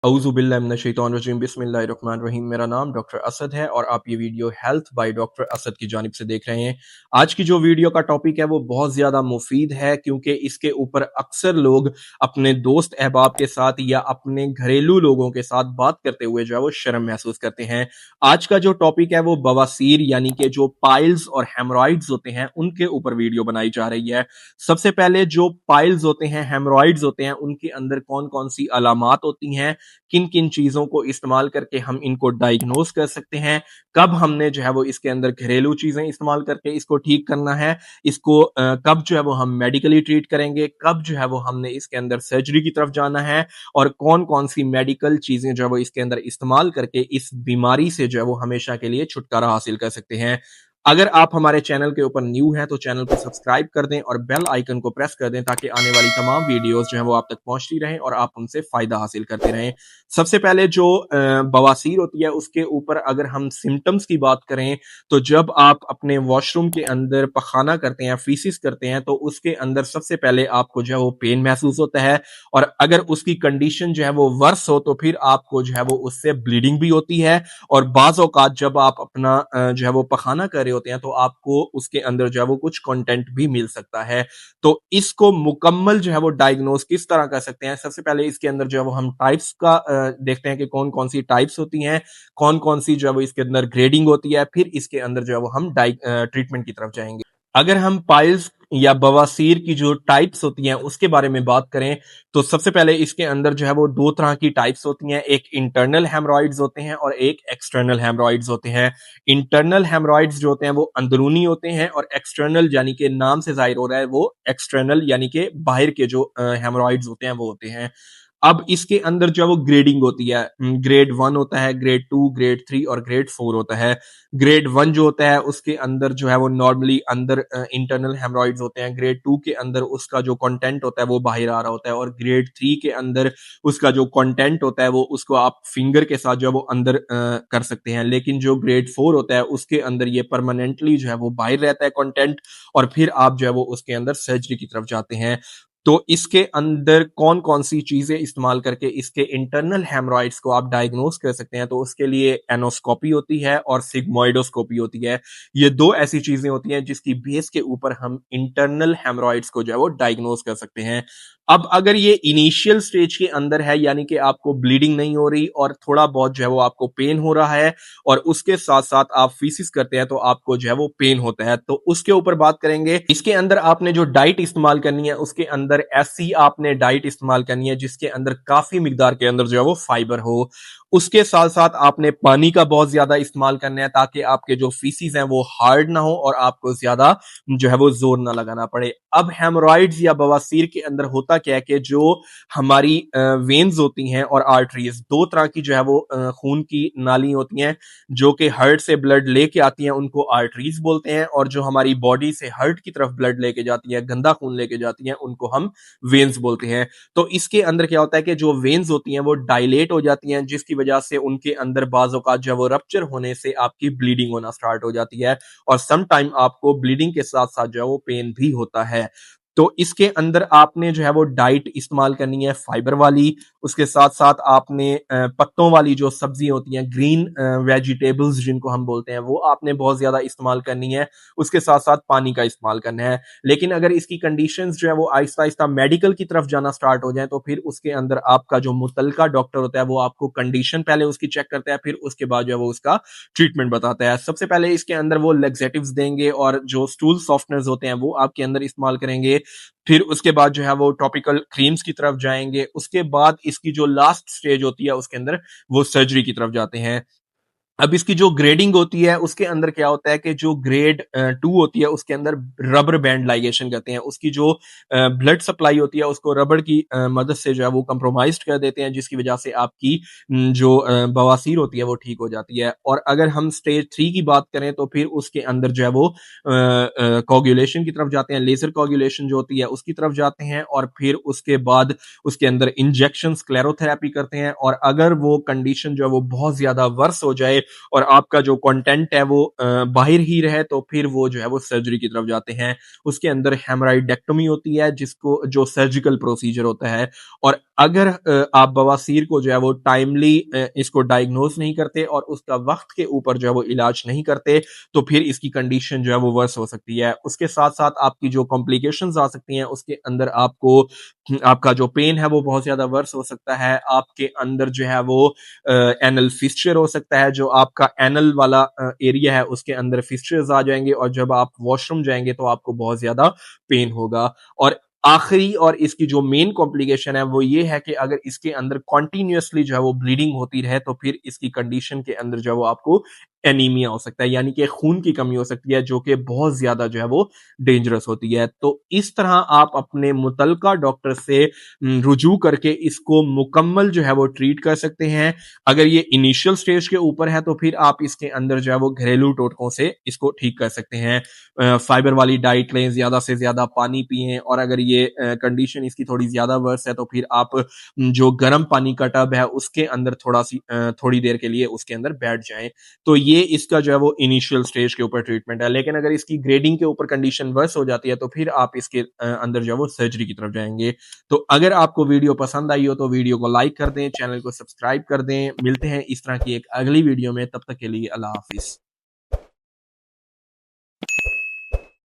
औज़ुबिल्लाहि बिस्मिल्लाहिर्रहमानिर्रहीम। मेरा नाम डॉक्टर असद है और आप ये video health by doctor Asad की जानिब से देख रहे हैं। आज की जो वीडियो का टॉपिक है वो बहुत ज़्यादा मुफीद है क्योंकि इसके ऊपर अक्सर लोग अपने दोस्त अहबाब के साथ या अपने घरेलू लोगों के साथ बात करते हुए जो है वो शर्म महसूस करते हैं। आज का जो टॉपिक है वो बवासीर यानी कि जो पाइल्स और हेमरॉइड्स होते हैं उनके ऊपर वीडियो बनाई जा रही है। सबसे पहले जो पाइल्स होते हैं, हेमरॉइड्स होते हैं, उनके अंदर कौन कौन सी अलामात होती हैं, किन किन चीजों को इस्तेमाल करके हम इनको डायग्नोस कर सकते हैं, कब हमने जो है वो इसके अंदर घरेलू चीजें इस्तेमाल करके इसको ठीक करना है, इसको कब जो है वो हम मेडिकली ट्रीट करेंगे, कब जो है वो हमने इसके अंदर सर्जरी की तरफ जाना है और कौन कौन सी मेडिकल चीजें जो है वो इसके अंदर इस्तेमाल करके इस बीमारी से जो है वो हमेशा के लिए छुटकारा हासिल कर सकते हैं। अगर आप हमारे चैनल के ऊपर न्यू हैं तो चैनल को सब्सक्राइब कर दें और बेल आइकन को प्रेस कर दें ताकि आने वाली तमाम वीडियोस जो हैं वो आप तक पहुंचती रहें और आप उनसे फायदा हासिल करते रहें। सबसे पहले जो बवासीर होती है उसके ऊपर अगर हम सिम्टम्स की बात करें तो जब आप अपने वॉशरूम के अंदर पखाना करते हैं, फीसिस करते हैं, तो उसके अंदर सबसे पहले आपको जो है वो पेन महसूस होता है और अगर उसकी कंडीशन जो है वो वर्स हो तो फिर आपको जो है वो उससे ब्लीडिंग भी होती है और बाज़ औक़ात जब आप अपना जो है वो पखाना कर रहे होते हैं तो आपको उसके अंदर जो है वो कुछ कंटेंट भी मिल सकता है। तो इसको मुकम्मल जो है वो डायग्नोस किस तरह कर सकते हैं? सबसे पहले इसके अंदर जो है वो हम टाइप्स का देखते हैं कि कौन-कौन सी टाइप्स होती हैं, कौन-कौन सी जो है वो इसके अंदर ग्रेडिंग होती है, फिर इसके अंदर जो है वो हम ट्रीटमेंट की तरफ जाएँगे। अगर हम पाइल्स या बवासीर की जो टाइप्स होती हैं उसके बारे में बात करें तो सबसे पहले इसके अंदर जो है वो दो तरह की टाइप्स होती हैं। एक इंटरनल हेमरॉइड्स होते हैं और एक एक्सटर्नल हेमरॉइड्स होते हैं। इंटरनल हेमरॉइड्स जो होते हैं वो अंदरूनी होते हैं और एक्सटर्नल यानी कि नाम से जाहिर हो रहा है वो एक्सटर्नल यानी कि बाहर के जो हेमरॉइड्स होते हैं वो होते हैं। अब इसके अंदर जो है वो ग्रेडिंग होती है। ग्रेड 1 होता है, ग्रेड 2, ग्रेड 3 और ग्रेड 4 होता है। ग्रेड 1 जो होता है उसके अंदर जो है वो नॉर्मली अंदर इंटरनल हेमरॉइड्स होते हैं। ग्रेड 2 के अंदर उसका जो कंटेंट होता है वो बाहर आ रहा होता है और ग्रेड 3 के अंदर उसका जो कंटेंट होता है वो उसको आप फिंगर के साथ जो है वो अंदर कर सकते हैं। लेकिन जो ग्रेड 4 होता है उसके अंदर ये परमानेंटली जो है वो बाहर रहता है कंटेंट और फिर आप जो है वो उसके अंदर सर्जरी की तरफ जाते हैं। तो इसके अंदर कौन-कौन सी चीज़ें इस्तेमाल करके इसके इंटरनल हेमरॉइड्स को आप डायग्नोस कर सकते हैं, तो उसके लिए एंडोस्कोपी होती है और सिग्मोइडोस्कोपी होती है। ये 2 ऐसी चीज़ें होती हैं जिसकी बेस के ऊपर हम इंटरनल हेमरॉइड्स को जो है वो डायग्नोस कर सकते हैं। अब अगर ये इनिशियल स्टेज के अंदर है यानी कि आपको ब्लीडिंग नहीं हो रही और थोड़ा बहुत जो है वो आपको पेन हो रहा है और उसके साथ-साथ आप फीसिस करते हैं तो आपको जो है वो पेन होता है, तो उसके ऊपर बात करेंगे। इसके अंदर आपने जो डाइट इस्तेमाल करनी है उसके अंदर ऐसी आपने डाइट इस्तेमाल करनी है जिसके अंदर काफ़ी मिकदार के अंदर जो है वो फाइबर हो। उसके साथ-साथ आपने पानी का बहुत ज़्यादा इस्तेमाल करना है ताकि आपके जो फीसिस हैं वो हार्ड ना हो और आपको ज़्यादा जो है वो ज़ोर ना लगाना पड़े। अब हेमरॉइड्स या बवासीर के अंदर होता क्या है कि जो हमारी वेन्स होती हैं और आर्टरीज 2 तरह की जो है वो खून की नाली होती हैं जो कि हार्ट से ब्लड लेके आती हैं उनको आर्टरीज बोलते हैं और जो हमारी बॉडी से हार्ट की तरफ ब्लड लेके जाती हैं, गंदा खून लेके जाती हैं, उनको हम वेन्स बोलते हैं। तो इसके अंदर क्या होता है कि जो वेन्स होती हैं वो डायलेट हो जाती हैं जिसकी वजह से उनके अंदर बाज़ औक़ात जो है वो रप्चर होने से आपकी ब्लीडिंग होना स्टार्ट हो जाती है और सम टाइम आपको ब्लीडिंग के साथ-साथ जो है वो पेन भी होता है। तो इसके अंदर आपने जो है वो डाइट इस्तेमाल करनी है फाइबर वाली, उसके साथ-साथ आपने पत्तों वाली जो सब्ज़ी होती हैं, ग्रीन वेजिटेबल्स जिनको हम बोलते हैं, वो आपने बहुत ज़्यादा इस्तेमाल करनी है। उसके साथ-साथ पानी का इस्तेमाल करना है। लेकिन अगर इसकी कंडीशंस जो है वो आहिस्ता-आहिस्ता मेडिकल की तरफ जाना स्टार्ट हो जाएँ, तो फिर उसके अंदर आपका जो मुतल्लिका डॉक्टर होता है, वो आपको कंडीशन पहले उसकी चेक करता है, फिर उसके बाद जो है वो उसका ट्रीटमेंट बताता है। सबसे पहले इसके अंदर वो लैक्सेटिव्स देंगे और जो स्टूल सॉफ्टनर्स होते हैं, वो आपके अंदर इस्तेमाल करेंगे। फिर उसके बाद जो है वो टॉपिकल क्रीम्स की तरफ जाएँगे। उसके बाद इसकी जो लास्ट स्टेज होती है उसके अंदर वो सर्जरी की तरफ जाते हैं। अब इसकी जो ग्रेडिंग होती है उसके अंदर क्या होता है कि जो ग्रेड 2 होती है उसके अंदर रबर बैंड लाइगेशन कहते हैं। उसकी जो ब्लड सप्लाई होती है उसको रबर की मदद से जो है वो कंप्रोमाइज़्ड कर देते हैं जिसकी वजह से आपकी जो बवासीर होती है वो ठीक हो जाती है। और अगर हम स्टेज 3 की बात करें तो फिर उसके अंदर जो है वो कोगुलेशन की तरफ जाते हैं, लेज़र कोगुलेशन जो होती है उसकी तरफ जाते हैं और फिर उसके बाद उसके अंदर इंजेक्शन स्क्लेरोथेरेपी करते हैं और अगर वो कंडीशन जो है वो बहुत ज़्यादा वर्स हो जाए और आपका जो कंटेंट है वो बाहर ही रहे, तो फिर वो जो है वो सर्जरी की तरफ जाते हैं। उसके अंदर हेमराइडेक्टोमी होती है, जिसको जो सर्जिकल प्रोसीजर होता है। और अगर आप बवासीर को जो है वो टाइमली इसको डायग्नोज नहीं करते और उसका वक्त के ऊपर जो है वो इलाज नहीं करते, तो फिर इसकी कंडीशन जो है वो वर्स हो सकती है। उसके साथ साथ आपकी जो कॉम्प्लिकेशंस आ सकती हैं, उसके अंदर आपको आपका जो पेन है वो बहुत ज्यादा वर्स हो सकता है। आपके अंदर जो है वो एनल फिस्चर हो सकता है, जो आपका एनल वाला एरिया है उसके अंदर फिस्चर्स आ जाएंगे, और जब आप वॉशरूम जाएंगे तो आपको बहुत ज्यादा पेन होगा। और आखिरी और इसकी जो मेन कॉम्प्लिकेशन है वो ये है कि अगर इसके अंदर कॉन्टिन्यूसली जो है वो ब्लीडिंग होती रहे, तो फिर इसकी कंडीशन के अंदर जो है वो आपको एनीमिया हो सकता है, यानी कि खून की कमी हो सकती है, जो कि बहुत ज्यादा जो है वो डेंजरस होती है। तो इस तरह आप अपने मुतलका डॉक्टर से रुजू करके इसको मुकम्मल जो है वो ट्रीट कर सकते हैं। अगर ये इनिशियल स्टेज के ऊपर है, तो फिर आप इसके अंदर जो है वो घरेलू टोटकों से इसको ठीक कर सकते हैं। फाइबर वाली डाइट लें, ज्यादा से ज्यादा पानी पिएं, और अगर ये कंडीशन इसकी थोड़ी ज्यादा वर्स है, तो फिर आप जो गर्म पानी का टब है उसके अंदर थोड़ी देर के लिए उसके अंदर बैठ जाएं। तो ये इसका जो है वो इनिशियल स्टेज के ऊपर ट्रीटमेंट है। लेकिन अगर इसकी ग्रेडिंग के ऊपर कंडीशन वर्स हो जाती है, तो फिर आप इसके अंदर जो है वो सर्जरी की तरफ जाएंगे। तो अगर आपको वीडियो पसंद आई हो तो वीडियो को लाइक कर दें, चैनल को सब्सक्राइब कर दें। मिलते हैं इस तरह की एक अगली वीडियो में, तब तक के लिए अल्लाह हाफिज।